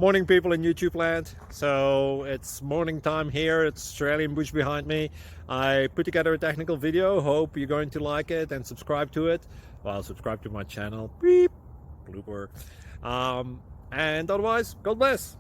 Morning, people in YouTube land. So it's morning time here. It's Australian bush behind me. I put together a technical video. Hope you're going to like it and subscribe to it. Well, subscribe to my channel. Beep. Blooper. And otherwise, God bless.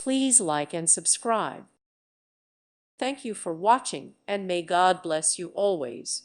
Please like and subscribe. Thank you for watching, and may God bless you always.